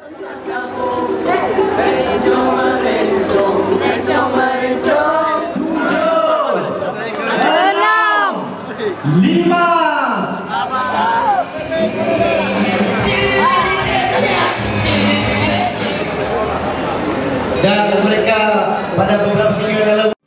Dan mereka pada beberapa minggu yang lalu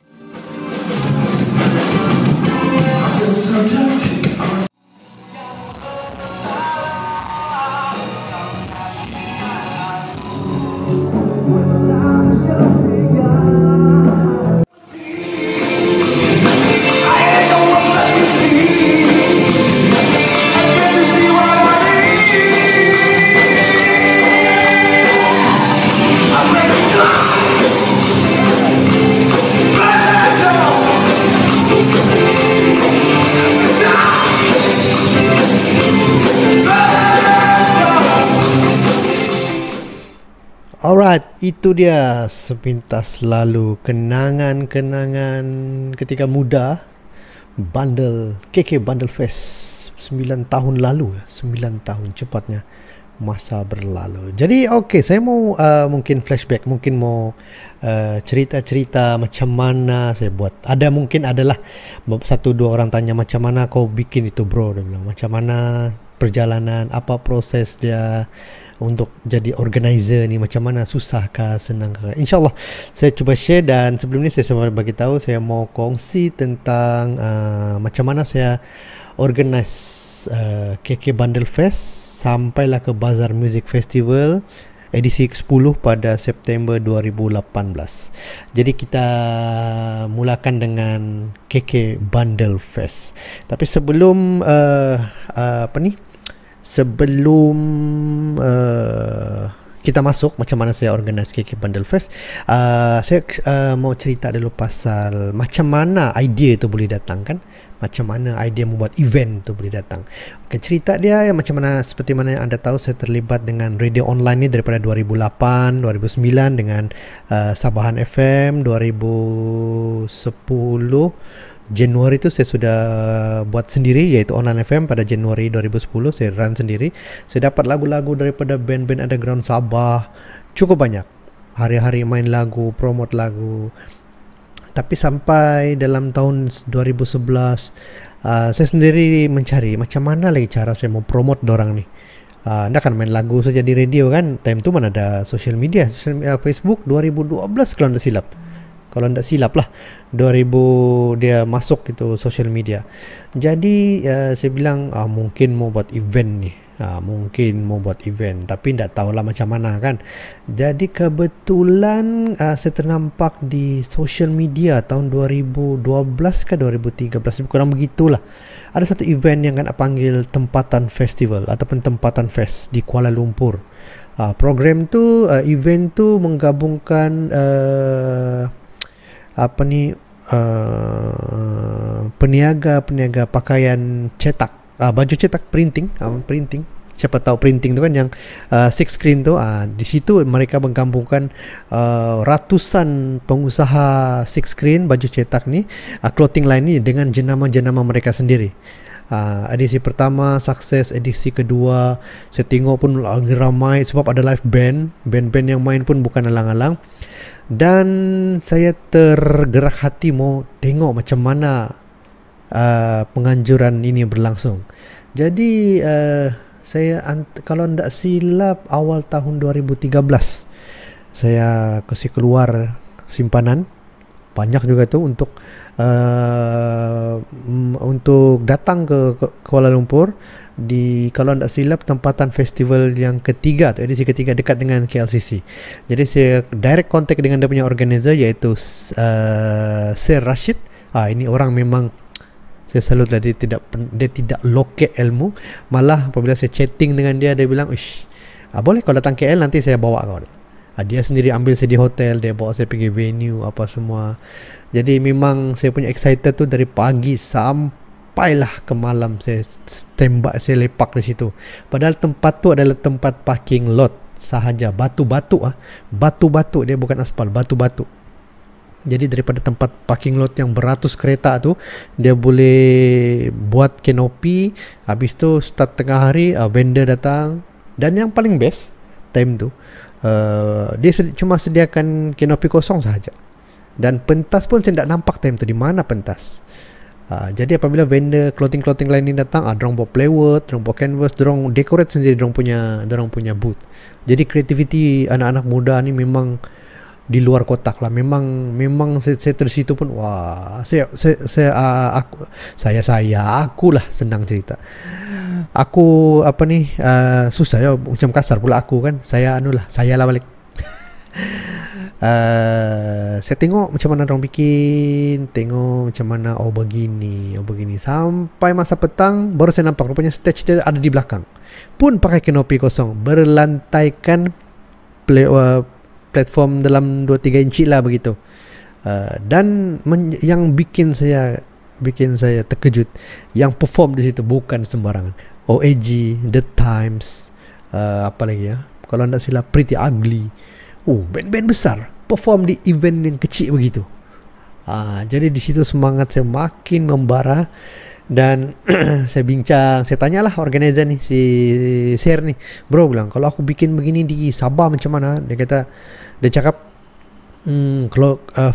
Alright, itu dia sepintas lalu kenangan-kenangan ketika muda Bundle KK Bundle Fest 9 tahun lalu. 9 tahun cepatnya masa berlalu. Jadi okey, saya mau mungkin flashback, mungkin mau cerita-cerita macam mana saya buat. Ada mungkin adalah satu dua orang tanya macam mana kau bikin itu bro, dia bilang macam mana perjalanan, apa proses dia untuk jadi organizer ni, macam mana, susahkah, senangkah. InsyaAllah saya cuba share. Dan sebelum ni saya cuba bagi tahu, saya mau kongsi tentang macam mana saya organize KK Bundle Fest sampailah ke Bazaar Music Festival edisi ke-10 pada September 2018. Jadi kita mulakan dengan KK Bundle Fest. Tapi sebelum sebelum kita masuk macam mana saya organize KK Bundle Fest, saya mau cerita dulu pasal macam mana idea tu boleh datang kan, macam mana idea membuat event tu boleh datang. Okay, cerita dia yang macam mana, seperti mana yang anda tahu, saya terlibat dengan radio online ni daripada 2008, 2009 dengan Sabahan FM. 2010 Januari tu saya sudah buat sendiri, iaitu Online FM. Pada Januari 2010 saya run sendiri. Saya dapat lagu-lagu daripada band-band underground Sabah cukup banyak. Hari-hari main lagu, promote lagu. Tapi sampai dalam tahun 2011 saya sendiri mencari macam mana lagi cara saya mau promote dorang ni. Anda kan main lagu saja di radio kan. Time tu mana ada social media, Facebook 2012 kalau anda silap. Kalau tidak silap lah 2000 dia masuk itu social media. Jadi saya bilang mungkin mau buat event ni, mungkin mau buat event, tapi tidak tahulah macam mana kan. Jadi kebetulan saya ternampak di social media tahun 2012 ke 2013 kurang begitulah, ada satu event yang kan panggil Tempatan Festival ataupun Tempatan Fest di Kuala Lumpur. Program tu, event tu menggabungkan peniaga pakaian cetak, baju cetak, printing. Siapa tahu printing tu kan yang six screen tu, di situ mereka menggabungkan ratusan pengusaha six screen baju cetak ni, clothing line ni dengan jenama-jenama mereka sendiri. Edisi pertama sukses, edisi kedua saya tengok pun lagi ramai sebab ada live band yang main pun bukan alang-alang. Dan saya tergerak hati mau tengok macam mana penganjuran ini berlangsung. Jadi saya kalau tidak silap awal tahun 2013 saya kasih keluar simpanan banyak juga tu untuk datang ke Kuala Lumpur di, kalau tidak silap, Tempatan Festival yang ketiga atau edisi ketiga dekat dengan KLCC. Jadi saya direct contact dengan dia punya organizer, iaitu Sir Rashid. Ini orang memang saya salut lah, dia tidak loket ilmu. Malah apabila saya chatting dengan dia bilang, boleh kau datang KL, nanti saya bawa kau. Dia sendiri ambil saya di hotel, dia bawa saya pergi venue apa semua. Jadi memang saya punya excited tu dari pagi sampailah ke malam. Saya tembak, saya lepak di situ. Padahal tempat tu adalah tempat parking lot sahaja, batu-batu, dia bukan aspal, batu-batu. Jadi daripada tempat parking lot yang beratus kereta tu, dia boleh buat kanopi. Habis tu start tengah hari, vendor datang. Dan yang paling best, time tu. Dia cuma sediakan kanopi kosong sahaja. Dan pentas pun saya tak nampak time tu. Di mana pentas? Jadi apabila vendor clothing lain ni datang, dorang bawa plywood, dorang bawa canvas, dorang decorate sendiri dorang punya booth. Jadi kreativiti anak-anak muda ni memang di luar kotak lah. Memang saya dari situ pun wah, aku lah senang cerita. Aku susah ya, macam kasar pula aku kan. Saya lah balik. Saya tengok macam mana orang bikin, tengok macam mana begini sampai masa petang baru saya nampak rupanya stage dia ada di belakang, pun pakai kanopi kosong, berlantaikan platform dalam 2-3 inci lah begitu. Dan yang bikin saya terkejut, yang perform di situ bukan sembarangan. OAG, The Times, apa lagi ya, kalau tidak silap Pretty Ugly. Band-band besar perform di event yang kecil begitu. Jadi di situ semangat saya makin membara. Dan saya tanyalah organizer ni, si Sher ni, bro bilang, kalau aku bikin begini di Sabah macam mana? Dia cakap,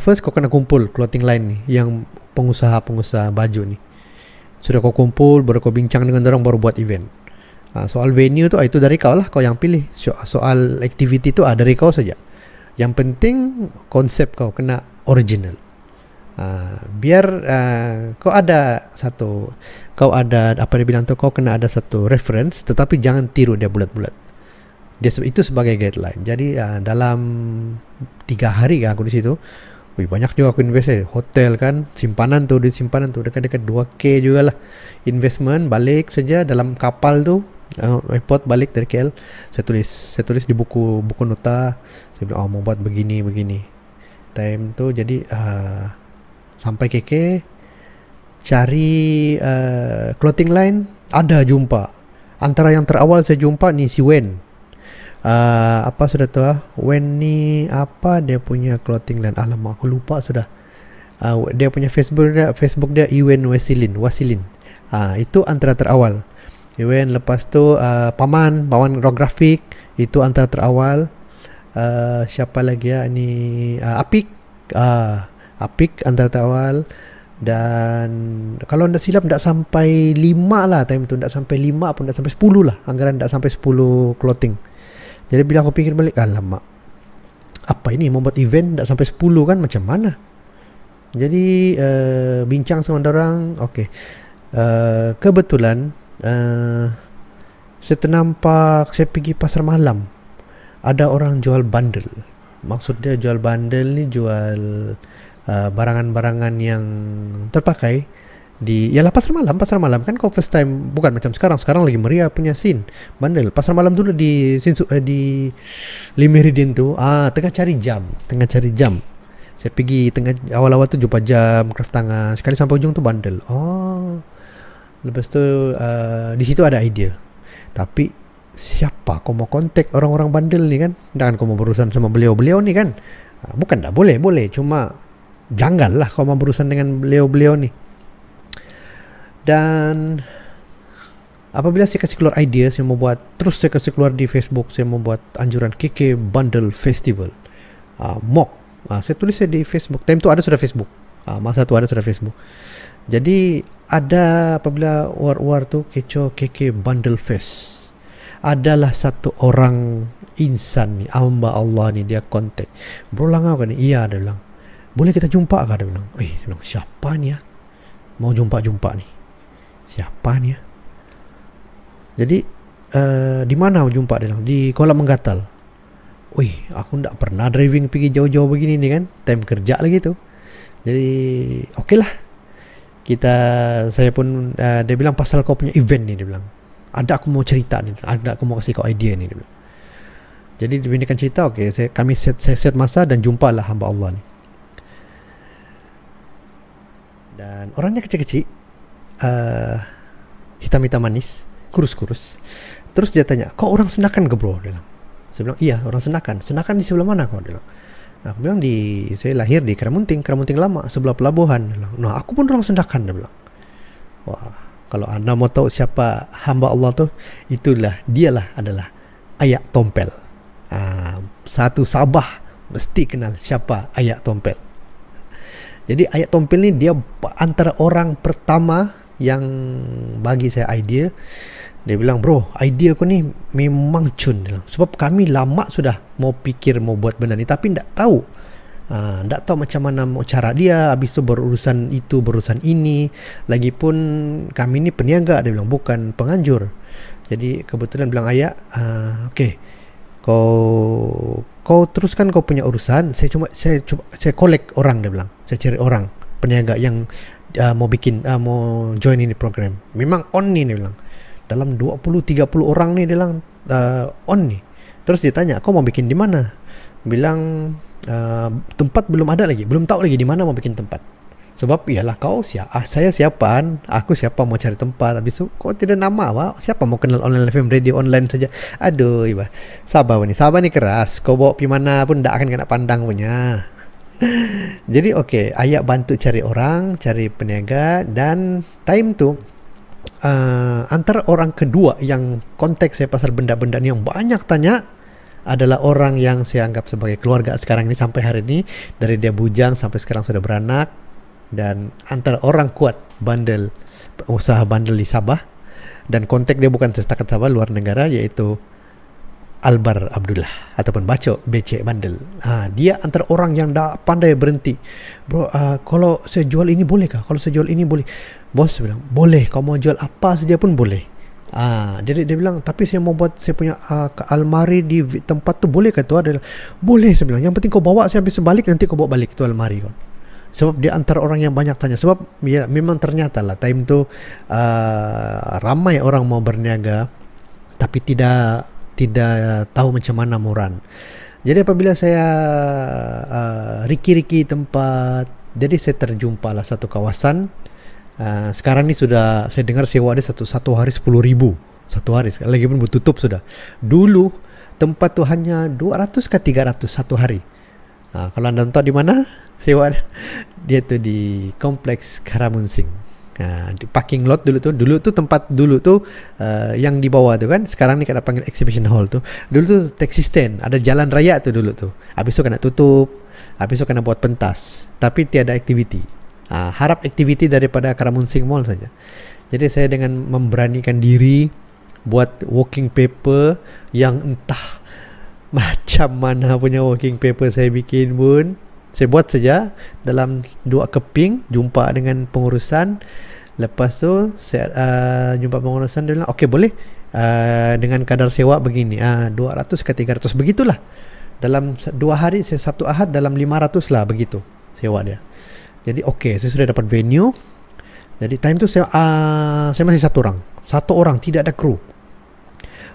first kau kena kumpul clothing line ni, yang pengusaha baju ni. Sudah kau kumpul, baru kau bincang dengan orang, baru buat event. Soal venue tu, itu dari kau lah, kau yang pilih. Soal activity tu dari kau saja. Yang penting konsep kau kena original. Biar kau ada apa dia bilang tu, kau kena ada satu reference, tetapi jangan tiru dia bulat-bulat. Itu sebagai guideline. Jadi dalam 3 hari aku di situ, banyak juga aku invest. Hotel kan, simpanan tu dekat-dekat 2K juga lah investment. Balik saja dalam kapal tu, report balik dari KL, saya tulis di buku nota. Saya bilang mau buat begini time tu. Jadi sampai KK cari clothing line, ada jumpa. Antara yang terawal saya jumpa ni si Wen. Apa sudah tahu Wen ni apa dia punya clothing line, alamak aku lupa sudah. Dia punya Facebook dia Iwen Wasilin. Itu antara terawal. Iwen, lepas tu Paman Rock Graphic, itu antara terawal. Siapa lagi ya ni, Apik antara terawal. Dan kalau tidak silap tidak sampai 5 lah time tu, tidak sampai 5 pun, tidak sampai 10 lah, anggaran tidak sampai 10 clothing. Jadi bila aku pikir balik, alamak, apa ini membuat event tidak sampai 10 kan, macam mana? Jadi bincang sama orang. Okay, kebetulan saya ternampak, saya pergi pasar malam, ada orang jual bundle. Maksud dia jual bundle ni, jual barangan-barangan yang terpakai di, yalah pasar malam kan. Kau first time, bukan macam sekarang lagi meriah punya scene bundle. Pasar malam dulu di Limeridin tu, tengah cari jam. Saya pergi awal-awal tu jumpa jam, craft tangan, sekali sampai ujung tu bundle. Lepas tu di situ ada idea. Tapi siapa kau mau kontak orang-orang bundle ni kan? Dan kau mau berurusan sama beliau-beliau ni kan? Bukan tak boleh, cuma janggal lah kau mau berurusan dengan beliau-beliau ni. Dan apabila saya kasih keluar idea, saya mau buat, terus saya kasih keluar di Facebook, saya mau buat anjuran KK Bundle Festival, mock. Saya tulis di Facebook. Time tu sudah Facebook. Masa tu sudah Facebook. Jadi ada, apabila war tu kecoh KK Bundle Fest, adalah satu orang insan ni, hamba Allah ni, dia kontak, bro langau kan? Iya, dia bilang, boleh kita jumpa kah? Dia bilang, siapa ni ya, mau jumpa ni, siapa ni ya? Jadi di mana mau jumpa? Dia bilang di Kolam Menggatal. Aku tak pernah driving pergi jauh-jauh begini ni kan, time kerja lagi tu. Jadi okey lah, saya pun dia bilang, pasal kau punya event ni, dia bilang, ada aku mau cerita ni, ada aku mau kasih kau idea ni, dia bilang. Jadi dibandingkan cerita, okey, saya set masa dan jumpalah hamba Allah ni. Dan orangnya kecil-kecil, hitam-hitam manis, kurus-kurus. Terus dia tanya, kau orang Senakan ke bro? Dia bilang. Saya bilang, iya orang Senakan. Senakan di sebelah mana kau? Dia bilang. Aku bilang, saya lahir di Keramunting lama, sebelah pelabuhan. Dia bilang, nah aku pun orang Senakan. Dia bilang. Wah, kalau anda mau tahu siapa hamba Allah tu, dialah adalah Ayak Tompel. satu Sabah mesti kenal siapa Ayak Tompel. Jadi Ayak Tompel ni dia antara orang pertama yang bagi saya idea. Dia bilang, bro, idea kau ni memang cun. Sebab kami lama sudah mau fikir mau buat benda ni, tapi tak tahu. Tak tahu macam mana mau cara dia. Habis tu berurusan itu, berurusan ini. Lagipun kami ni peniaga, dia bilang, bukan penganjur. Jadi kebetulan bilang Ayak, okay, kau teruskan kau punya urusan. Saya collect orang, dia bilang. Saya cari orang peniaga yang mau join ini program. Memang on ni, dia bilang. Dalam 20-30 orang ni dia bilang on ni. Terus dia tanya, kau mau bikin di mana? Bilang tempat belum ada lagi, belum tahu lagi di mana mau bikin tempat. Sebab iyalah kau saya siapaan, aku siapa mau cari tempat. Habis tu kau tidak nama apa? Siapa mau kenal online FM radio online saja? Aduh, iba. Sabah ni keras. Kau bawa pergi mana pun tak akan kena pandang punya. Jadi okey, Ayak bantu cari orang, cari peniaga, dan time tu antara orang kedua yang kontak saya pasal benda-benda ni yang banyak tanya adalah orang yang saya anggap sebagai keluarga sekarang ini sampai hari ini. Dari dia bujang sampai sekarang sudah beranak, dan antara orang kuat bandel, usaha bandel di Sabah, dan kontak dia bukan setakat Sabah, luar negara, yaitu Albar Abdullah ataupun Bacok BC Bandel. Dia antara orang yang dah pandai berhenti. Bro, kalau saya jual ini boleh kah? Kalau saya jual ini boleh? Bos bilang, boleh. Kau mau jual apa saja pun boleh. Jadi dia bilang, tapi saya mau buat saya punya almari di tempat tu, boleh kah tu? Ada. Boleh, saya bilang. Yang penting kau bawa, saya habis balik nanti kau bawa balik tu almari kau. Sebab dia antara orang yang banyak tanya. Sebab ya, memang ternyata lah time tu ramai orang mau berniaga, tapi tidak tahu macam mana mau run. Jadi apabila saya riki-riki tempat, jadi saya terjumpa lah satu kawasan. Sekarang ni sudah saya dengar sewa dia satu hari 10,000 satu hari, lagi pun bertutup sudah. Dulu tempat tu hanya 200 ke 300 satu hari. Kalau anda tahu di mana sewa dia tu di kompleks Karamunsing. Di parking lot dulu tu tempat dulu tu yang di bawah tu kan, sekarang ni kena panggil exhibition hall tu. Dulu tu taxi stand, ada jalan raya tu dulu tu. Habis tu kena tutup, habis tu kena buat pentas, tapi tiada aktiviti. Harap aktiviti daripada Karamunsing Mall saja. Jadi saya dengan memberanikan diri buat walking paper yang entah macam mana punya walking paper saya bikin pun. Saya buat saja dalam 2 keping, jumpa dengan pengurusan. Lepas tu saya jumpa pengurusan, dia bilang okey boleh dengan kadar sewa begini, 200 ke 300 begitulah. Dalam 2 hari, saya Sabtu Ahad dalam 500 lah begitu sewa dia. Jadi okey, saya sudah dapat venue. Jadi time tu saya masih satu orang, tidak ada kru.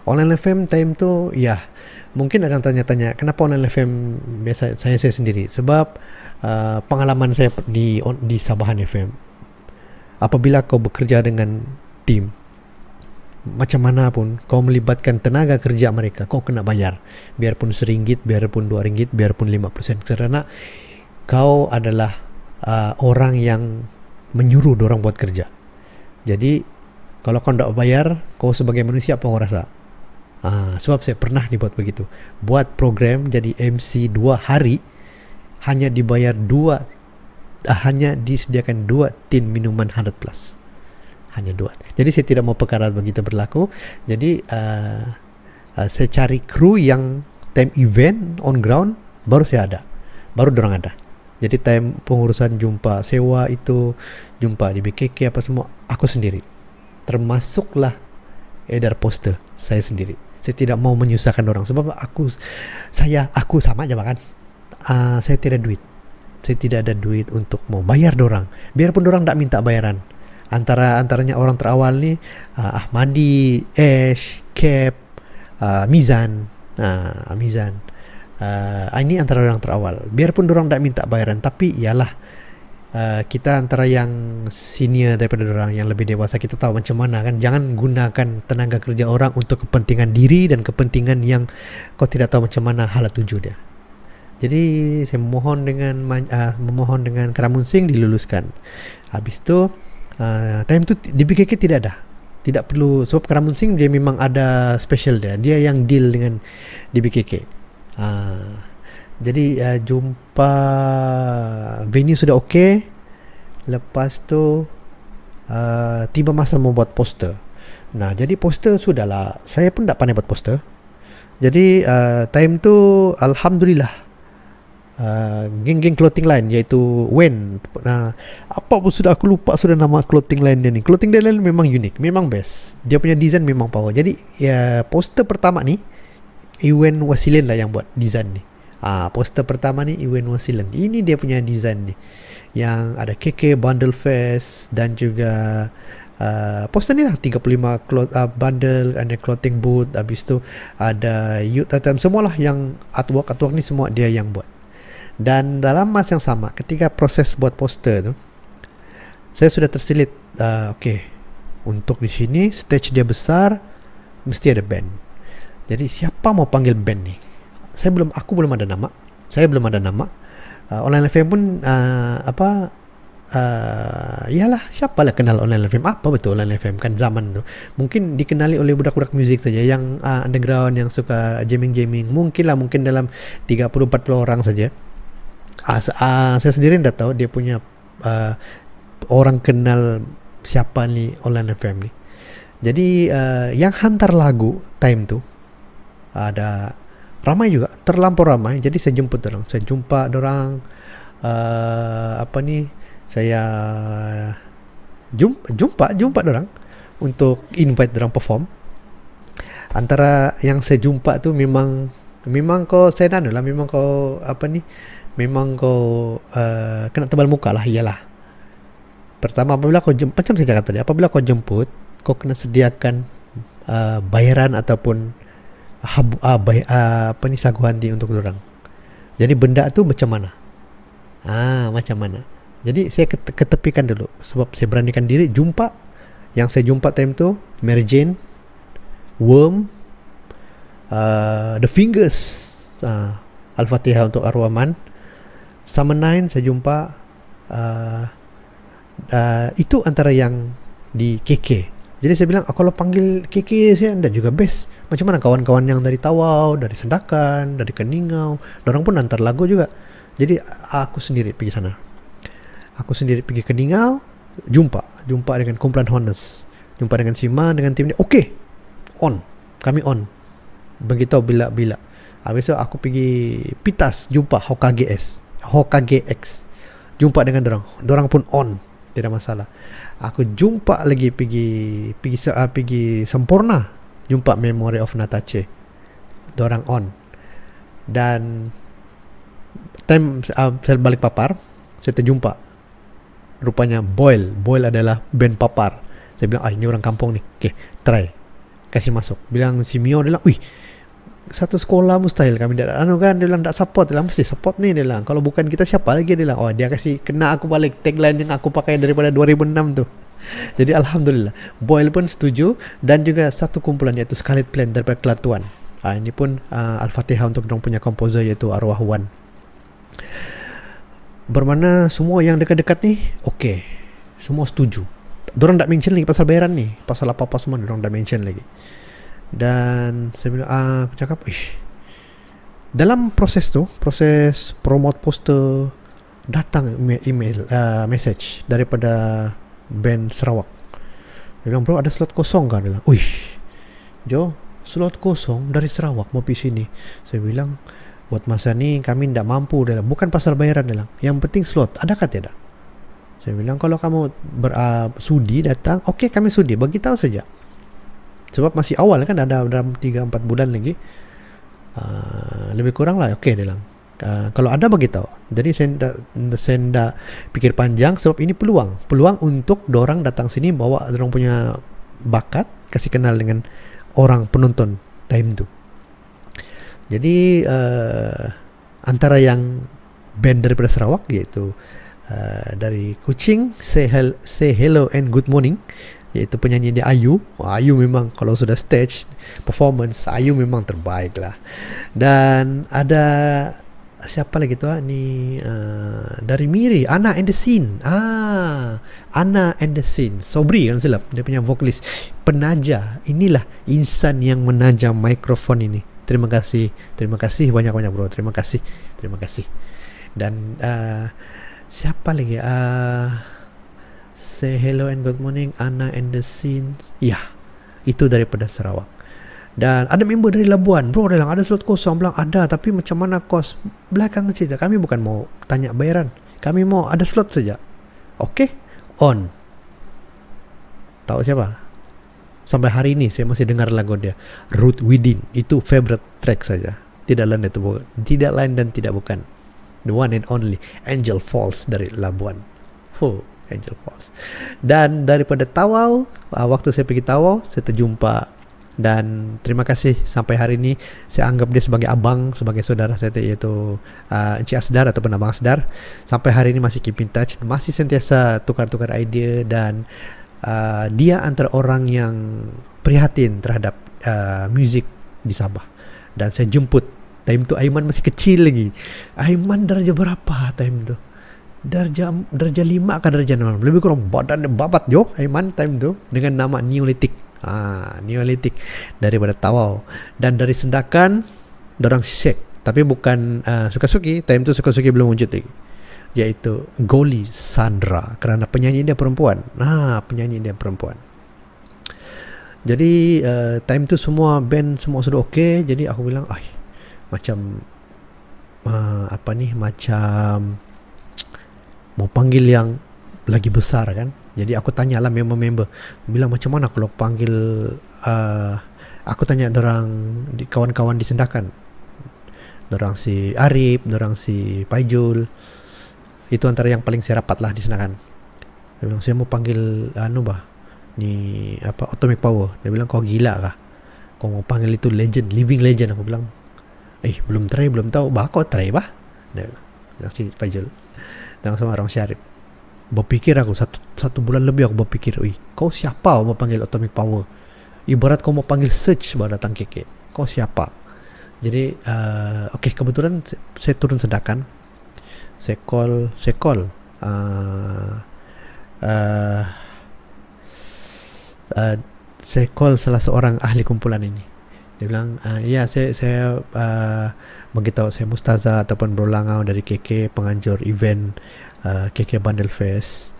Online FM time tu ya, mungkin ada yang tanya-tanya kenapa online FM biasa saya sendiri. Sebab pengalaman saya di Sabahan FM, apabila kau bekerja dengan tim, macam mana pun kau melibatkan tenaga kerja mereka, kau kena bayar, biarpun RM1, biarpun RM2, biarpun 5%, karena kau adalah orang yang menyuruh dorang buat kerja. Jadi kalau kau tidak bayar, kau sebagai manusia apa kau rasa? Sebab saya pernah dibuat begitu. Buat program jadi MC 2 hari, hanya dibayar hanya disediakan 2 tin minuman 100 plus. Hanya 2. Jadi saya tidak mau perkara begitu berlaku. Jadi saya cari kru yang time event on ground, baru saya ada, baru dorang ada. Jadi time pengurusan jumpa sewa itu, jumpa di BKK apa semua, aku sendiri. Termasuklah edar poster saya sendiri. Saya tidak mau menyusahkan orang, sebab aku sama aja bahkan. Saya tidak duit. Saya tidak ada duit untuk mau bayar dorang. Biarpun dorang tak minta bayaran. Antaranya orang terawal ni Ahmadi, Ash, Cap, Mizan. Mizan. Ini antara orang terawal. Biarpun dorang tak minta bayaran, tapi ialah kita antara yang senior daripada orang yang lebih dewasa, kita tahu macam mana kan. Jangan gunakan tenaga kerja orang untuk kepentingan diri dan kepentingan yang kau tidak tahu macam mana hala tuju dia. Jadi saya memohon dengan Karamunsing diluluskan. Habis tu time tu di BKK tidak perlu, sebab Karamunsing dia memang ada special dia yang deal dengan di BKK. Jadi jumpa venue sudah okey. Lepas tu tiba masa membuat poster. Nah, jadi poster sudahlah. Saya pun tak pandai buat poster. Jadi time tu alhamdulillah geng-geng clothing line iaitu Wen. Apa pun sudah aku lupa sudah nama clothing line dia ni. Clothing line memang unik, memang best. Dia punya design memang power. Jadi poster pertama ni Iwan Wasilin lah yang buat design ni. Poster pertama ni Iwan Wasilin. Ini dia punya design ni. Yang ada KK Bundle Fest dan juga poster ni lah 35 bundle, ada clothing booth, habis tu ada youth item, semualah yang artwork ni semua dia yang buat. Dan dalam masa yang sama ketika proses buat poster tu, saya sudah tersilit okey, untuk di sini stage dia besar, mesti ada band. Jadi siapa mau panggil band ni? Aku belum ada nama. Saya belum ada nama. Online FM pun yalah, siapalah kenal Online FM? Apa betul Online FM kan zaman tu? Mungkin dikenali oleh budak-budak muzik saja yang underground, yang suka jamming-jamming. Mungkin dalam 30-40 orang saja. Saya sendiri tidak tahu dia punya orang kenal siapa ni Online FM ni. Jadi yang hantar lagu time tu ada ramai juga, terlampau ramai. Jadi saya jemput orang, saya jumpa orang saya jumpa orang untuk invite orang perform. Antara yang saya jumpa tu memang kau saya nanu lah, memang kau kena tebal muka lah. Iyalah, pertama apabila kau jemput, macam saya cakap tadi, apabila kau jemput, kau kena sediakan bayaran ataupun sagu hati untuk orang. Jadi benda tu macam mana? Macam mana? Jadi saya ketepikan dulu sebab saya beranikan diri jumpa. Yang saya jumpa time tu Mary Jane, Worm, The Fingers, Al-Fatihah untuk Arwaman, Summer Nine saya jumpa. Itu antara yang di KK. Jadi saya bilang, kalau panggil KK saya anda juga best. Macam mana kawan-kawan yang dari Tawau, dari Sendakan, dari Keningau, orang pun antar lagu juga. Jadi aku sendiri pergi sana. Aku sendiri pergi Keningau, jumpa dengan kumpulan Honest, jumpa dengan Sima, dengan tim dia. Okey, kami on. Beritahu bila. Habis tu aku pergi Pitas, jumpa Hokage X, jumpa dengan dorang pun on, tidak masalah. Aku jumpa lagi pergi Sempurna, jumpa Memory of Natache, dorang on. Dan time saya balik Papar, saya terjumpa rupanya Boil adalah band Papar. Saya bilang, ini orang kampung ni, okay, try kasih masuk. Bilang si Mio, dia bilang, satu sekolah mustahil kami dia bilang tak support. Dia bilang mesti support ni, dia bilang kalau bukan kita siapa lagi. Dia bilang dia kasih kena aku balik tagline yang aku pakai daripada 2006 tu. Jadi alhamdulillah Boyle pun setuju, dan juga satu kumpulan iaitu Scarlet Plan daripada Kelatuan. Ini pun Al-Fatihah untuk dong punya komposer iaitu Arwah Wan. Bermana semua yang dekat-dekat ni okey, semua setuju. Dorang tak mention lagi pasal bayaran ni, pasal apa-apa semua dorang tak mention lagi. Dan saya bilang, aku cakap, dalam proses promote poster, datang email message daripada band Sarawak. Dia bilang, bro ada slot kosong kan? Dia bilang, Jo, slot kosong dari Sarawak mau pergi sini. Saya bilang, buat masa ni kami tidak mampu. Dia bilang, bukan pasal bayaran. Dia bilang, yang penting slot, adakah tidak? Saya bilang, kalau kamu sudi datang, okey kami sudi, bagi tahu saja. Sebab masih awal kan, ada dalam 3-4 bulan lagi. Lebih kurang lah, okey dia bilang. Kalau ada bagi tahu. Jadi saya tidak pikir panjang, sebab ini peluang untuk dorang datang sini, bawa dorang punya bakat, kasih kenal dengan orang penonton time tu. Jadi antara yang band daripada Sarawak iaitu dari Kuching, Say Hello and Good Morning, iaitu penyanyi dia Ayu. Ayu memang kalau sudah stage performance, Ayu memang terbaik lah. Dan ada siapa lagi tu ni dari Miri, Anna and the Scene. Anna and the Scene, Sobri kan silap, dia punya vokalis penaja. Inilah insan yang menaja mikrofon ini. Terima kasih banyak-banyak bro. Terima kasih. Dan siapa lagi? Say hello and good morning Anna and the scene. Ya, itu daripada Sarawak. Dan ada member dari Labuan, bro, dia bilang ada slot kosong. Bilang ada, tapi macam mana kos? Belakang cerita, kami bukan mau tanya bayaran, kami mau ada slot saja. Oke, on. Tahu siapa? Sampai hari ini saya masih dengar lagu dia, Root Within. Itu favorite track saja. Tidak lain dan tidak bukan. The one and only Angel Falls dari Labuan. Angel Falls. Dan daripada Tawau, waktu saya pergi Tawau, saya terjumpa. Dan terima kasih sampai hari ini saya anggap dia sebagai abang, sebagai saudara saya, yaitu Encik Asdar ataupun Abang Asdar. Sampai hari ini masih keep in touch, masih sentiasa tukar-tukar idea. Dan dia antara orang yang prihatin terhadap muzik di Sabah. Dan saya jemput, time tu Aiman masih kecil lagi. Aiman darjah berapa time tu? Darjah 5 ke darjah 6, lebih kurang badan babat jo Aiman time tu, dengan nama Neolithic. Neolithic daripada Tawau. Dan dari Sendakan dorang Sisek, tapi bukan Sukasuki. Time tu Sukasuki belum wujud lagi, yaitu Goli Sandra, kerana penyanyi dia perempuan. Jadi time tu semua band semua sudah okey. Jadi aku bilang macam macam mau panggil yang lagi besar kan. Jadi aku tanyalah member-member, bilang macam mana kalau panggil, aku tanya dorang di kawan-kawan di Sendakan, dorang si Arif, dorang si Paijul, itu antara yang paling saya rapat lah di Sendakan. Dia bilang saya mau panggil Atomic Power. Dia bilang kau gila kah? Kau mau panggil itu legend, living legend. Aku bilang belum try, belum tahu. Kau try bah? Dia bilang si Paijul dan sama orang Syarif. Berpikir aku satu bulan lebih aku berpikir, kau siapa mau panggil Atomic Power? Ibarat kau mau panggil Search baru datang keke. Kau siapa? Jadi kebetulan saya turun Sendakan. Saya call salah seorang ahli kumpulan ini. Dia bilang ya saya beritahu saya Mustaza ataupun Bro Langau dari KK, penganjur event KK Bundle Fest.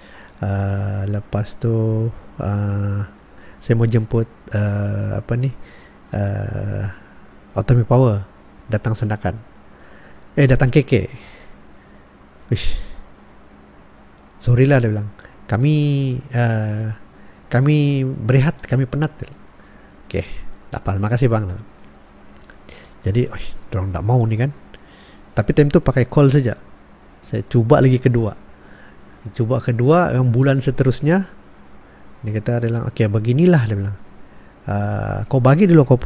Lepas tu saya mau jemput Atomic Power datang Sendakan, datang KK. Sorry lah, dia bilang kami berehat, kami penat. Dapat, makasih bang. Jadi dorang tak mau ni kan. Tapi time tu pakai call saja. Saya cuba lagi kedua, yang bulan seterusnya. Dia kata, dia bilang beginilah, dia bilang kau bagi dulu kau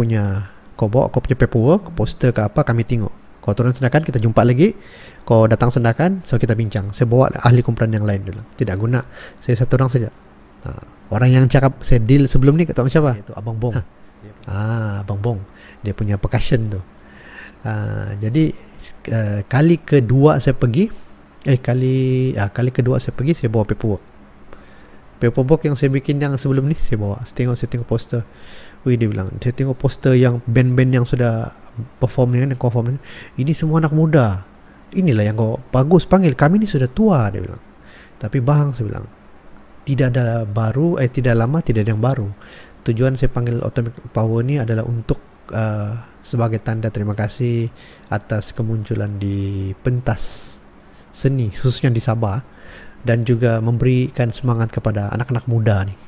bawa kau punya paperwork, poster ke apa, kami tengok. Kau turun Sendakan, kita jumpa lagi. Kau datang Sendakan, so kita bincang. Saya bawa ahli kumpulan yang lain dulu. Tidak guna, saya satu orang saja. Orang yang cakap saya deal sebelum ni, kau tahu siapa? Itu Abang Bong. Abang Bong, dia punya percussion tu. Jadi kali kedua saya pergi, kali kedua saya pergi, saya bawa paperwork yang saya bikin yang sebelum ni. Saya bawa, saya tengok poster. Dia bilang, saya tengok poster yang band-band yang sudah perform ni kan, yang perform ni, ini semua anak muda. Inilah yang kau bagus panggil, kami ni sudah tua, dia bilang. Tapi bang, saya bilang, tidak ada baru, tidak lama tidak ada yang baru. Tujuan saya panggil Atomic Power ni adalah untuk sebagai tanda terima kasih atas kemunculan di pentas seni khususnya di Sabah, dan juga memberikan semangat kepada anak-anak muda ni.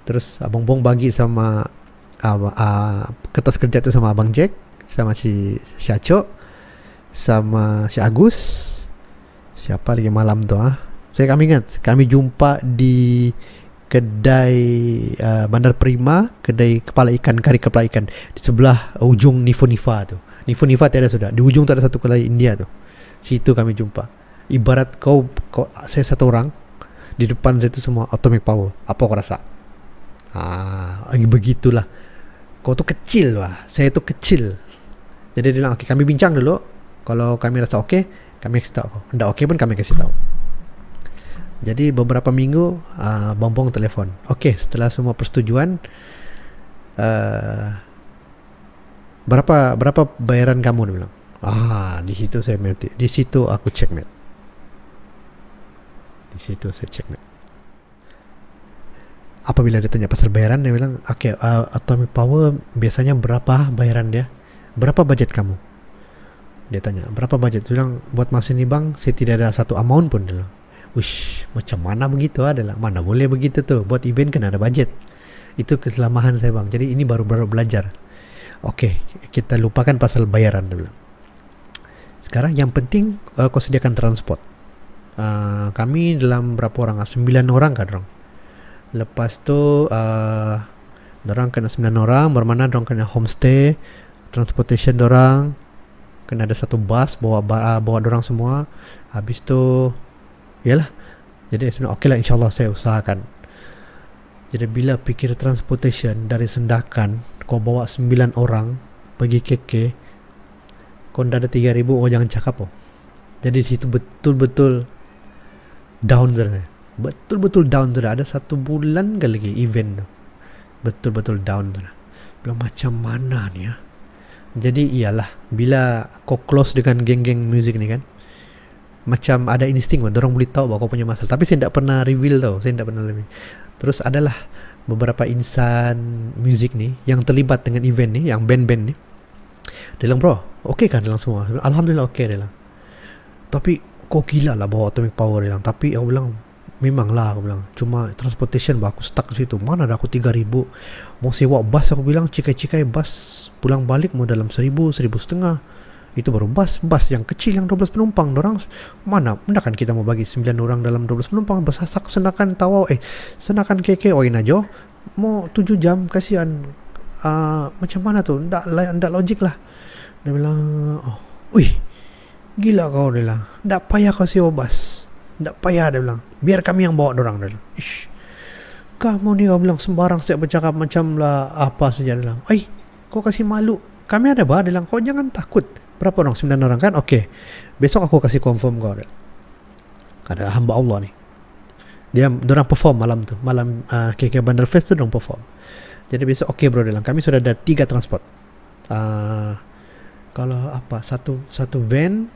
Terus Abang Bong bagi sama kertas kerja tu sama Abang Jack, sama si Acok, sama si Agus. Siapa lagi malam tu kami ingat, kami jumpa di kedai Bandar Prima, kedai kari kepala ikan di sebelah ujung Nifa tu. Nifa tiada sudah. Di ujung tu ada satu kedai India tu. Situ kami jumpa. Ibarat kau saya satu orang, di depan saya tu semua Atomic Power. Apa kau rasa? Begitulah. Kau tu kecil lah, saya tu kecil. Jadi dia bilang, kami bincang dulu. Kalau kami rasa kami kasih tahu kau. Tidak pun kami kasih tahu. Jadi beberapa minggu Bang Bong telefon. Setelah semua persetujuan, berapa bayaran kamu, dia bilang. Di situ saya mati. Di situ aku checkmate. Di situ saya checkmate. Apabila dia tanya pasal bayaran, dia bilang, oke, Atomic Power biasanya berapa bayaran dia? Berapa budget kamu? Dia tanya, berapa budget? Dia bilang, buat masa ini bang, saya tidak ada satu amount pun. Dia bilang, wish, macam mana begitu adalah? Mana boleh begitu tuh? Buat event kan ada budget. Itu keselamahan saya bang. Jadi ini baru-baru belajar. Oke, kita lupakan pasal bayaran, dia bilang. Sekarang yang penting kau sediakan transport. Kami dalam berapa orang? 9 orang kan orang. Lepas tu dorang kena 9 orang, bermana dorang kena homestay, transportation dorang, kena ada satu bus bawa dorang semua. Habis tu yalah. Jadi sebenarnya okey lah, insyaAllah saya usahakan. Jadi bila fikir transportation dari Sendakan, kau bawa 9 orang pergi KK, kau dah ada 3,000, jangan cakap oh. Jadi situ betul-betul down saya. Betul-betul down sudah. Ada 1 bulan ke lagi event tu. Betul-betul down sudah. Belum macam mana ni ya. Jadi iyalah, bila kau close dengan geng-geng muzik ni kan, macam ada insting pun, orang boleh tahu bahawa kau punya masalah. Tapi saya tidak pernah reveal tau. Saya tidak pernah reveal. Terus adalah beberapa insan muzik ni yang terlibat dengan event ni, yang band-band ni. Dia bilang, bro, okey kan dalam semua? Alhamdulillah okey, dia bilang. Tapi kau gila lah bawa Atomic Power, dia bilang. Tapi aku bilang, memanglah, aku bilang, cuma transportation aku stuck di situ. Mana ada aku 3,000 mau sewa bus, aku bilang, cikai-cikai bus pulang balik mau dalam 1,000, 1,500. Itu baru bus yang kecil yang 12 penumpang. Dorang mana kan kita mau bagi 9 orang dalam 12 penumpang. Bersasak Sendakan Tawau, Sendakan KK aja mau 7 jam, kasihan. Macam mana tu, ndak logik lah. Dia bilang, wih, gila kau, dia bilang. Ndak payah kau sewa bus, ndak payah, dia bilang. Biar kami yang bawa dorang, dia bilang. Ish, kamu ni, kau bilang, sembarang saya bercakap macam lah apa saja, dia bilang. Kau kasih malu, kami ada bah, dia bilang. Kau jangan takut. Berapa orang? 9 orang kan? Okey, besok aku kasih confirm kau, dia. Ada hamba Allah ni, dorang perform malam tu, malam KK Bandar Fest tu dorang perform. Jadi besok okey bro, dia bilang, kami sudah ada 3 transport. Kalau apa, satu van,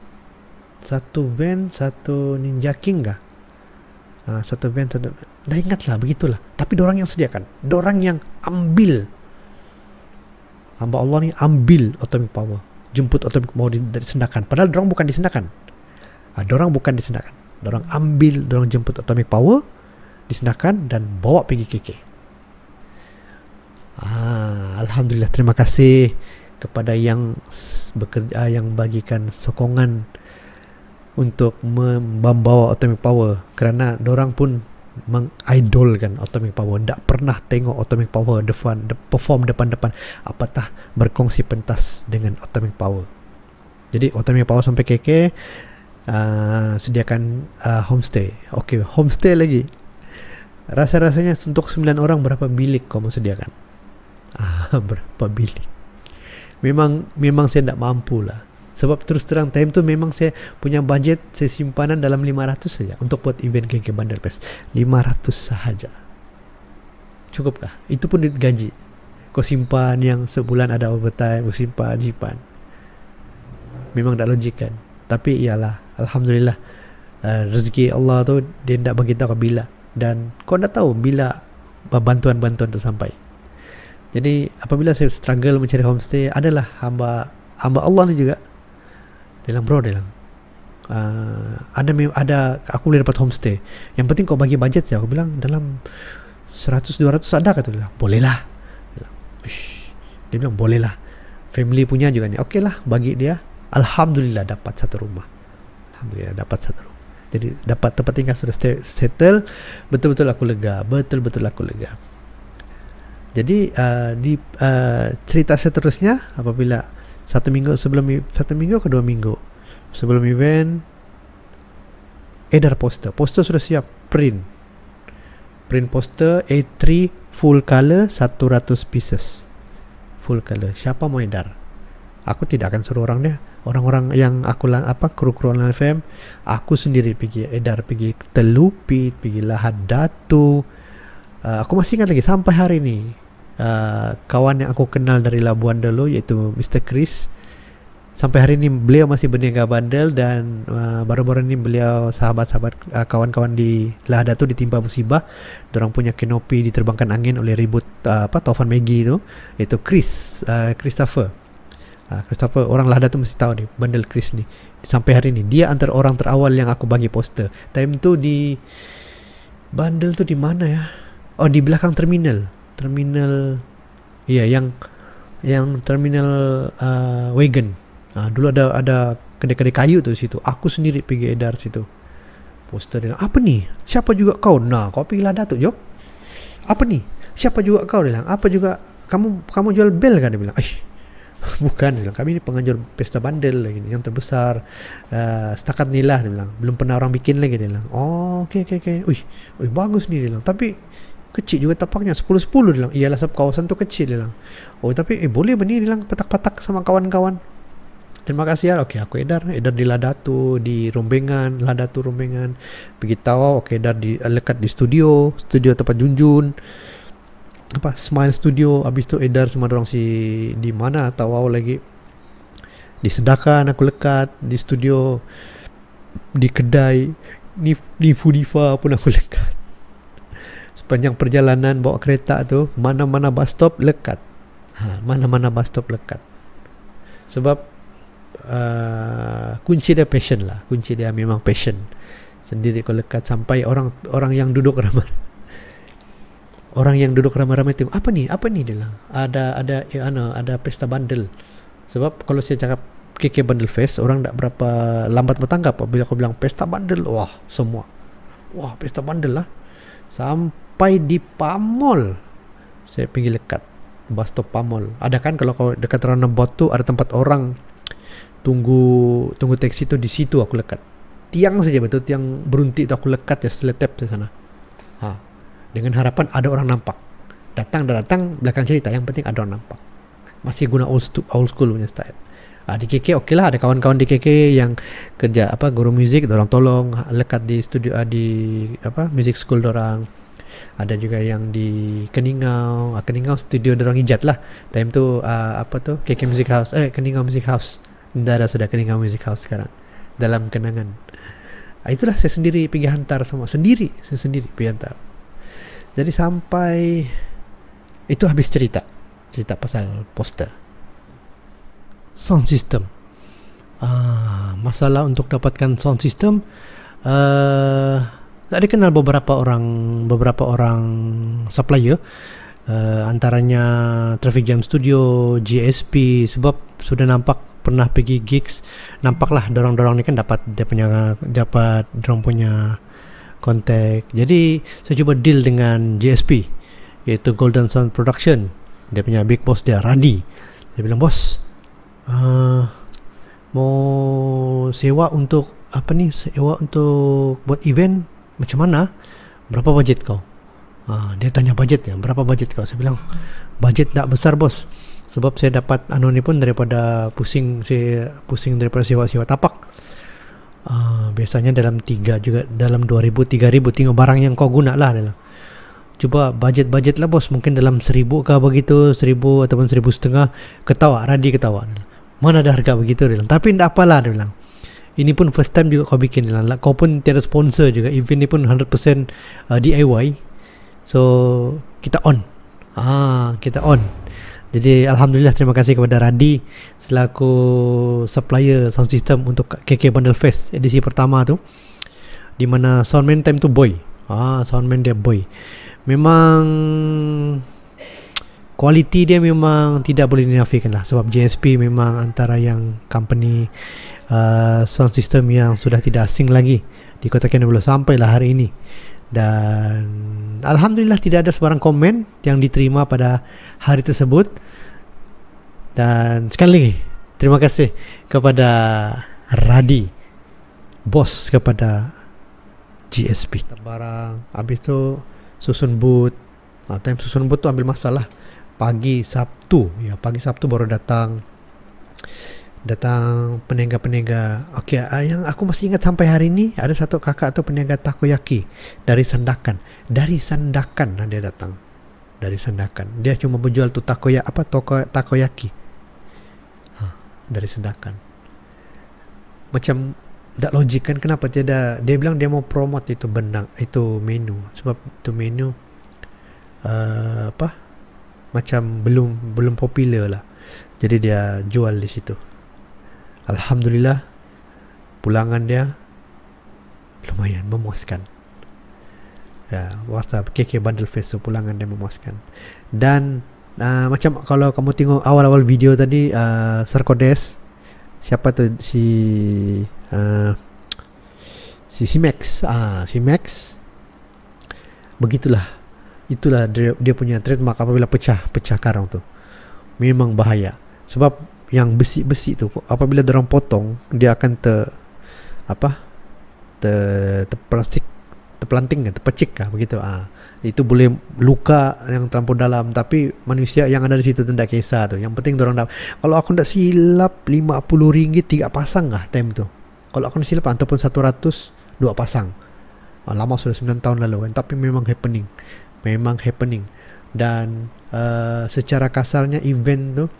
satu Ninja King kah? Satu van, dah ingatlah begitulah. Tapi dorang yang sediakan, dorang yang ambil. Hamba Allah ni ambil Atomic Power, jemput Atomic Power dari Sendakan. Padahal dorang bukan di Sendakan. Dorang bukan di Sendakan. Dorang ambil, dorang jemput Atomic Power di Sendakan dan bawa pergi KK. Alhamdulillah, terima kasih kepada yang bekerja, yang bagikan sokongan untuk membawa Atomic Power, kerana dorang pun mengidolkan Atomic Power. Tak pernah tengok Atomic Power perform depan-depan, apatah berkongsi pentas dengan Atomic Power. Jadi Atomic Power sampai KK, sediakan homestay. Okey, homestay lagi. Rasa-rasanya untuk 9 orang berapa bilik kau mau sediakan? Berapa bilik? Memang saya tak mampu lah. Sebab terus terang time tu memang saya punya budget, saya simpanan dalam 500 saja untuk buat event KK Bandar Fest. 500 sahaja. Cukupkah? Itu pun duit gaji. Kau simpan yang sebulan ada overtime, kau simpan. Memang tak logik kan? Tapi iyalah, alhamdulillah, rezeki Allah tu dia tak bagi tahu bila, dan kau tak tahu bila bantuan-bantuan tersampai. Jadi apabila saya struggle mencari homestay, adalah hamba Allah ni juga. Dia bilang, bro, dia bilang, ada aku boleh dapat homestay. Yang penting kau bagi budget saja. Aku bilang dalam 100-200 ada, kata dia. Boleh lah. Dia bilang boleh lah. Family punya juga ni. Okey lah, bagi dia. Alhamdulillah dapat satu rumah. Jadi dapat tempat tinggal sudah settle. Betul-betul aku lega. Jadi di cerita seterusnya, apabila 1 minggu ke 2 minggu sebelum event, edar poster sudah siap, print poster A3 full color 100 pieces full color. Siapa mau edar? Aku tidak akan suruh orang-orang yang aku kru-kru online FM. Aku sendiri pergi edar, pergi Telupit, pergi Lahad Datu. Aku masih ingat lagi sampai hari ini. kawan yang aku kenal dari Labuan dulu, yaitu Mr. Chris. Sampai hari ini beliau masih berniaga bandel, dan baru-baru ini beliau sahabat-sahabat kawan-kawan di Lahada tu ditimpa musibah. Dorang punya kanopi diterbangkan angin oleh ribut Taufan Maggie tu, iaitu Christopher. Christopher, orang Lahada tu mesti tahu ni bandel Chris ni. Sampai hari ini dia antara orang terawal yang aku bagi poster. Time tu di bandel tu di mana ya? Oh, di belakang terminal. Iya, yang terminal wagon. Dulu ada kedai-kedai kayu tu situ. Aku sendiri pergi edar situ. Poster dia, apa ni? Siapa juga kau? Nah, kau pergi Lahada tu, jom. Apa ni? Siapa juga kau? Dia bilang, apa juga kamu jual bel kan? Dia bilang, bukan. Dia bilang, kami ni penganjur pesta bandel lagi, yang terbesar setakat ni lah. Dia bilang, belum pernah orang bikin lagi. Dia bilang, oh, okey. Wih, bagus ni. Dia bilang, tapi kecil juga tapaknya, 10-10. Dia bilang, iyalah sebab kawasan tu kecil. Dia bilang, oh tapi boleh benih. Dia bilang, petak-petak sama kawan-kawan. Terima kasih ya. Okey, aku edar di Ladatu, di Rombengan, Ladatu Rombengan. Pergi Tawau, okey, edar lekat di studio tempat Junjun. Smile Studio. Habis tu edar sama orang di mana Tawau lagi. Di Sedakan aku lekat, di studio, di kedai, di Fudifa pun aku lekat. Sepanjang perjalanan bawa kereta tu, mana-mana bus stop lekat. Mana-mana bus stop lekat. Sebab kunci dia passion lah. Kunci dia memang passion. Sendiri kau lekat sampai orang yang duduk ramai. Orang yang duduk ramai-ramai tengok, apa ni dia bilang. Ada pesta bandel. Sebab kalau saya cakap KK Bandel Fest, orang tak berapa lambat bertanggap. Bila kau bilang pesta bandel, wah, semua. Wah, pesta bandel lah. Sampai di Pamol saya pergi lekat. Bus stop Pamol. Ada kan kalau kau dekat roundabout tu ada tempat orang tunggu taksi tu, di situ aku lekat. Tiang saja betul, tiang beruntik tu aku lekat ya, seletep di sana. Dengan harapan ada orang nampak. Datang belakang cerita, yang penting ada orang nampak. Masih guna old school punya style. Di KK okey lah, ada kawan-kawan di KK yang kerja guru muzik, dorang tolong lekat di studio di music school dorang. Ada juga yang di Keningau studio dorang ijat lah. Time tu KK Music House, Keningau Music House. Dah sudah Keningau Music House sekarang, dalam kenangan. Itulah saya sendiri pergi hantar semua. Saya sendiri pergi hantar. Jadi sampai itu habis cerita pasal poster. Sound system. Masalah untuk dapatkan sound system, tak dikenal beberapa orang supplier. Antaranya Traffic Jam Studio, GSP. Sebab sudah nampak, pernah pergi gigs, nampaklah dorang ni kan dapat dorang punya kontak. Jadi saya cuba deal dengan GSP, iaitu Golden Sound Production. Dia punya big boss dia, Radi. Saya bilang, bos, mau sewa untuk buat event, macam mana? Berapa budget kau? Dia tanya budget ya, berapa budget kau? Saya bilang, budget tak besar bos. Sebab saya dapat ni pun daripada pusing daripada sewa tapak. Biasanya dalam 2,000 3,000, tengok barang yang kau guna lah. Coba budget lah bos, mungkin dalam 1,000 kah begitu, 1,000 ataupun 1,500. Radi ketawa. Mana ada harga begitu, dia bilang. Tapi tak apalah, dia bilang. Ini pun first time juga kau bikin, dia bilang. Kau pun tiada sponsor juga, event ni pun 100% DIY. So kita on. Jadi alhamdulillah, terima kasih kepada Radi selaku supplier sound system untuk KK Bandel Fest edisi pertama tu, di mana soundman time tu boy. Soundman dia boy. Memang kualiti dia memang tidak boleh dinafikan lah. Sebab GSP memang antara yang company sound system yang sudah tidak asing lagi di Kota Kinabalu sampailah hari ini. Dan alhamdulillah tidak ada sebarang komen yang diterima pada hari tersebut. Dan sekali lagi terima kasih kepada Radi, bos kepada GSP. Barang habis tu susun booth. Time susun booth tu ambil masalah. Pagi Sabtu baru datang peniaga-peniaga. Okey, yang aku masih ingat sampai hari ini, ada satu kakak tu peniaga takoyaki dari Sandakan. Dia datang. dari Sandakan. Dia cuma berjual tuh takoyaki. Dari Sandakan. Macam tak logik kan, kenapa tiada. Dia bilang dia mau promote itu menu, sebab itu menu macam belum popular lah. Jadi dia jual di situ. Alhamdulillah, pulangan dia lumayan memuaskan. Ya, WhatsApp KK Bundle Fest, so pulangan dia memuaskan. Dan macam kalau kamu tengok awal-awal video tadi, Sarkodes, siapa tu si Max, si Max, begitulah, itulah dia punya trademark. Apabila pecah karang tu memang bahaya, sebab yang besi tu apabila dorang potong, dia akan terplastik, terpecik begitu. Itu boleh luka yang terlampau dalam, tapi manusia yang ada di situ tidak kisah tu. Yang penting dorang dapat. Kalau aku tidak silap, RM50 3 pasang time tu. Kalau aku tidak silap, ataupun 100 2 pasang. Lama, sudah 9 tahun lalu kan, tapi memang happening. Dan secara kasarnya event tu,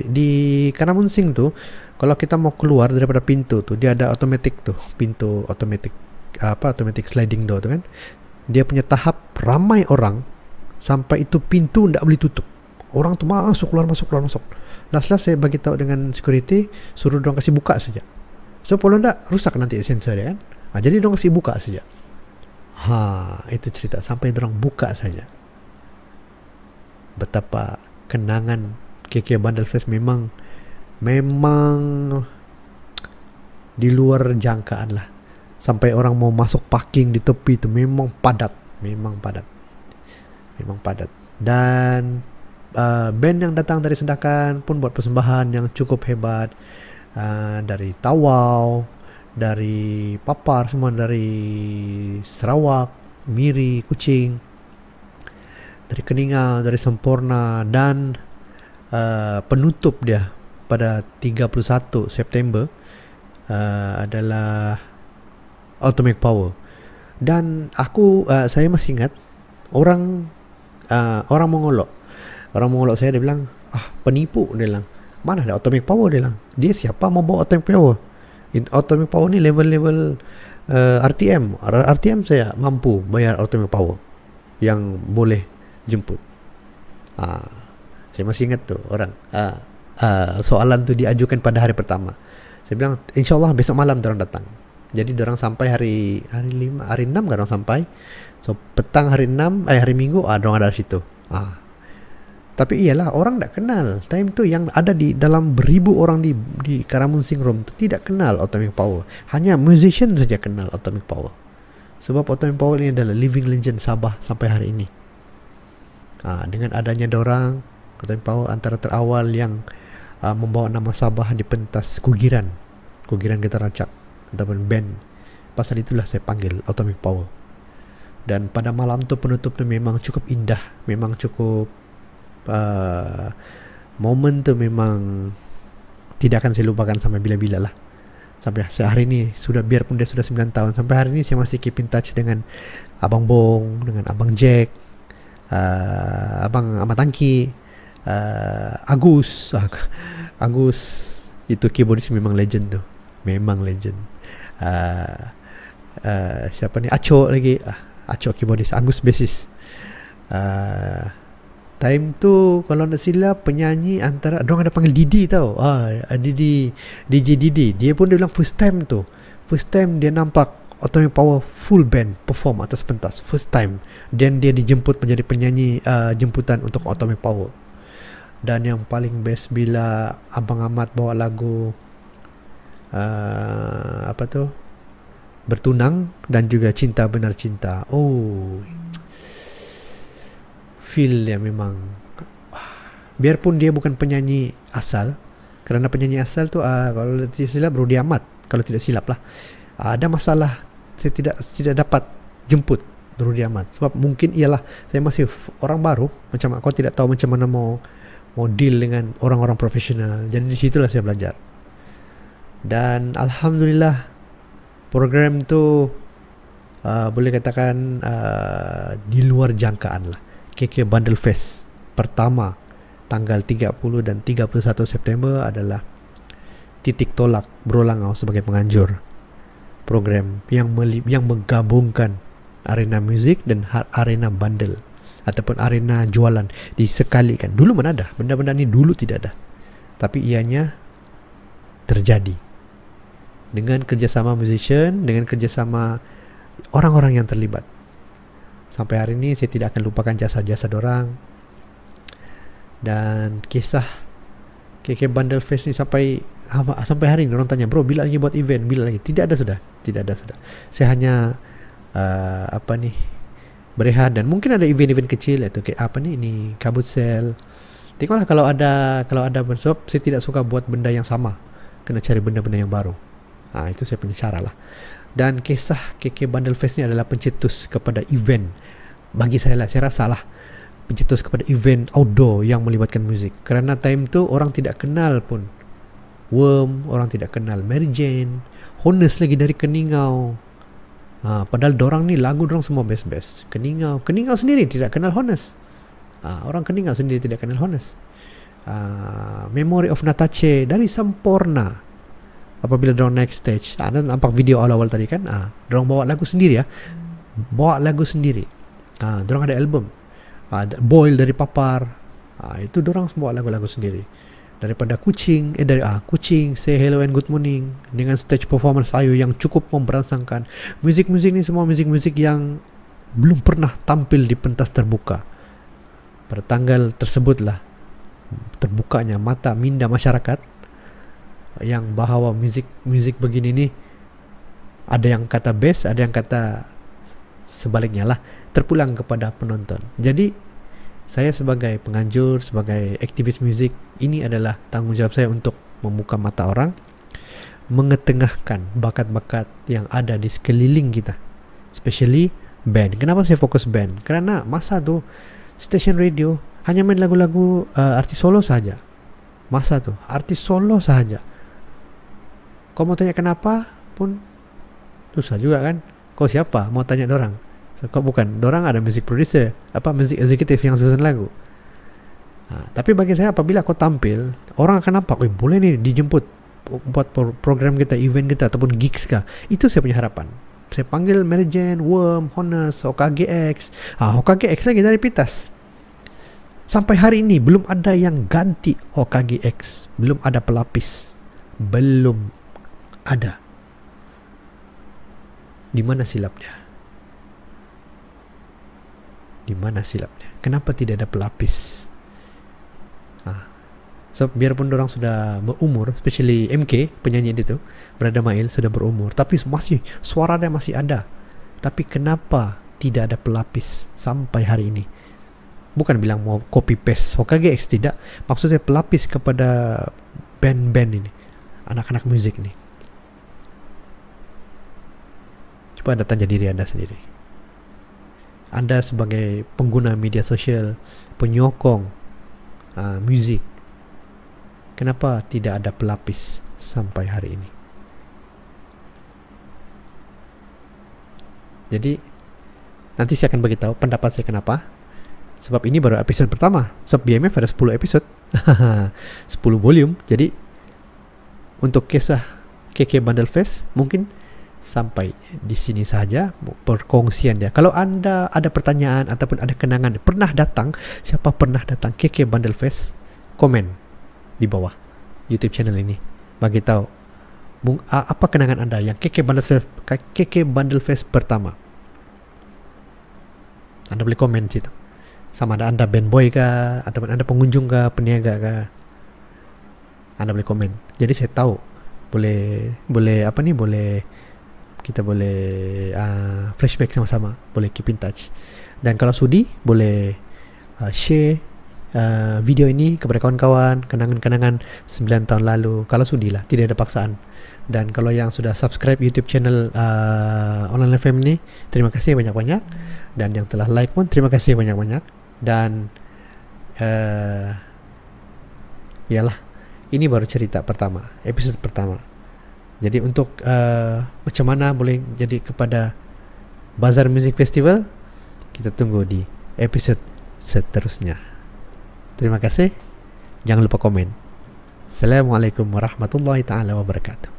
di Karamunsing tu, kalau kita mau keluar daripada pintu tu, dia ada automatic tu, pintu automatic sliding door tu kan. Dia punya tahap ramai orang sampai itu pintu tidak boleh tutup. Orang tu masuk keluar. Last saya bagi tahu dengan security, suruh dorang kasih buka saja. So kalau tidak rusak nanti sensor dia kan. Jadi dorang kasih buka saja. Itu cerita, sampai dorang buka saja. Betapa kenangan KK Bundle Fest memang di luar jangkaan lah. Sampai orang mau masuk parking di tepi itu memang padat. Dan band yang datang dari Sandakan pun buat persembahan yang cukup hebat. Dari Tawau, dari Papar, semua dari Sarawak, Miri, Kuching, dari Keningau, dari Semporna. Dan penutup dia pada 31 September adalah Atomic Power. Dan saya masih ingat orang mengolok saya. Dia bilang, penipu. Dia bilang, mana ada Atomic Power. Dia bilang, dia siapa mau bawa Atomic Power? Atomic Power ni level RTM saya mampu bayar Atomic Power yang boleh jemput. Saya masih ingat tu orang soalan tu diajukan pada hari pertama. Saya bilang, InsyaAllah besok malam dorang datang. Jadi dorang sampai hari 6 kan dorang sampai. So petang hari Minggu dorang ada di situ. Tapi iyalah, orang tak kenal. Time tu yang ada di dalam beribu orang di Karamunsing Room tu tidak kenal Atomic Power. Hanya musician saja kenal Atomic Power. Sebab Atomic Power ini adalah living legend Sabah sampai hari ini. Dengan adanya dorang, Atomic Power antara terawal yang membawa nama Sabah di pentas Kugiran Gitar Racak ataupun band. Pasal itulah saya panggil Atomic Power. Dan pada malam tu penutup tu memang cukup indah, memang cukup momen tu memang tidak akan saya lupakan sampai bila-bila lah. Sampai hari ini, biarpun dia sudah 9 tahun, sampai hari ini saya masih keep in touch dengan Abang Bong, dengan Abang Jack, Abang Ahmad Tangki, Agus itu keyboardis memang legend tu, memang legend. Siapa ni, Aco lagi, Aco keyboardis, Agus bassist. Time tu kalau nak silap penyanyi antara dorang ada panggil Didi tau. DJ Didi. Dia pun dia bilang first time dia nampak Atomic Power full band perform atas pentas first time. Dan dia dijemput menjadi penyanyi jemputan untuk Atomic Power. Dan yang paling best bila Abang Ahmad bawa lagu Bertunang dan juga Cinta Benar Cinta. Feel yang memang, biarpun dia bukan penyanyi asal, kerana penyanyi asal tu kalau tidak silap Rudi Ahmad, kalau tidak silap lah, ada masalah saya tidak dapat jemput Rudi Ahmad sebab mungkin ialah saya masih orang baru, macam aku tidak tahu macam mana mau deal dengan orang-orang profesional. Jadi di situlah saya belajar. Dan alhamdulillah program tu boleh katakan di luar jangkaan lah. KK Bundle Fest pertama tanggal 30 dan 31 September adalah titik tolak Bro Langau sebagai penganjur. Program yang menggabungkan arena muzik dan arena bundle ataupun arena jualan disekalikan. Dulu mana ada? Benda-benda ni dulu tidak ada. Tapi ianya terjadi dengan kerjasama musician, dengan kerjasama orang-orang yang terlibat. Sampai hari ini saya tidak akan lupakan jasa-jasa dorang. Dan kisah KK Bundle Fest ni sampai hari ini orang tanya, bro bila lagi buat event, bila lagi? Tidak ada sudah. Saya hanya berehat, dan mungkin ada event-event kecil itu kayak ini kabut sel. Tengoklah kalau ada sebab saya tidak suka buat benda yang sama, kena cari benda-benda yang baru. Itu saya punya cara lah. Dan kisah KK Bundle Fest ni adalah pencetus kepada event, bagi saya rasa lah pencetus kepada event outdoor yang melibatkan muzik. Kerana time tu orang tidak kenal pun Worm, orang tidak kenal Mary Jane, Honest lagi dari Keningau. Padahal dorang ni lagu dorang semua best-best. Keningau sendiri tidak kenal Honest. Orang Keningau sendiri tidak kenal Honest. Memory of Natache dari Sampurna. Apabila dorang naik stage, anda nampak video awal-awal tadi kan, dorang bawa lagu sendiri dorang ada album. Boil dari Papar, itu dorang semua lagu-lagu sendiri. Daripada Kucing, Kucing, Say Hello and Good Morning, dengan stage performance Ayu yang cukup memberangsangkan. Muzik-muzik ni semua muzik-muzik yang belum pernah tampil di pentas terbuka. Pada tanggal tersebutlah terbukanya mata minda masyarakat yang bahawa muzik begini ni ada yang kata best, ada yang kata sebaliknya lah, terpulang kepada penonton. Jadi saya sebagai penganjur, sebagai aktivis muzik, ini adalah tanggungjawab saya untuk membuka mata orang, mengetengahkan bakat-bakat yang ada di sekeliling kita, especially band. Kenapa saya fokus band? Kerana masa tu stesen radio hanya main lagu-lagu artis solo sahaja. Masa tu artis solo sahaja. Kau mau tanya kenapa pun susah juga kan. Kau siapa mau tanya dorang? Kau bukan, dorang ada music producer, music executive yang susun lagu. Tapi bagi saya apabila kau tampil, orang akan nampak, boleh ni dijemput buat program kita, event kita ataupun gigs kah. Itu saya punya harapan. Saya panggil Mary Jane, Worm, Honest, HKGX. HKGX lagi dari Pitas. Sampai hari ini belum ada yang ganti HKGX. Belum ada pelapis. Belum ada. Di mana silapnya? Di mana silapnya? Kenapa tidak ada pelapis? So, biarpun orang sudah berumur, especially MK, penyanyi itu, Brada Mail sudah berumur, tapi masih suara dia masih ada. Tapi kenapa tidak ada pelapis sampai hari ini? Bukan bilang mau copy paste HKGX, tidak. Maksudnya pelapis kepada band-band ini, anak-anak muzik ini. Coba anda tanya diri anda sendiri. Anda sebagai pengguna media sosial, penyokong muzik, kenapa tidak ada pelapis sampai hari ini? Jadi nanti saya akan beritahu pendapat saya kenapa. Sebab ini baru episode pertama. Sebab BMF ada 10 episode 10 volume. Jadi untuk kisah KK Bundle Fest mungkin sampai di sini saja perkongsian dia. Kalau anda ada pertanyaan ataupun ada kenangan, pernah datang, siapa pernah datang KK Bundle Fest, komen di bawah YouTube channel ini, bagi tahu apa kenangan anda yang KK Bundle Fest pertama. Anda boleh komen situ. Sama ada anda band boy kah, ataupun anda pengunjung kah, peniaga kah, anda boleh komen. Jadi saya tahu boleh kita boleh flashback sama-sama, boleh keep in touch. Dan kalau sudi boleh share video ini kepada kawan-kawan, kenangan-kenangan 9 tahun lalu, kalau sudi lah, tidak ada paksaan. Dan kalau yang sudah subscribe YouTube channel Online FM ini, terima kasih banyak-banyak. Dan yang telah like pun terima kasih banyak-banyak. Dan yalah, ini baru cerita pertama, episode pertama. Jadi untuk macam mana boleh jadi kepada Bazar Music Festival, kita tunggu di episode seterusnya. Terima kasih. Jangan lupa komen. Assalamualaikum warahmatullahi taala wabarakatuh.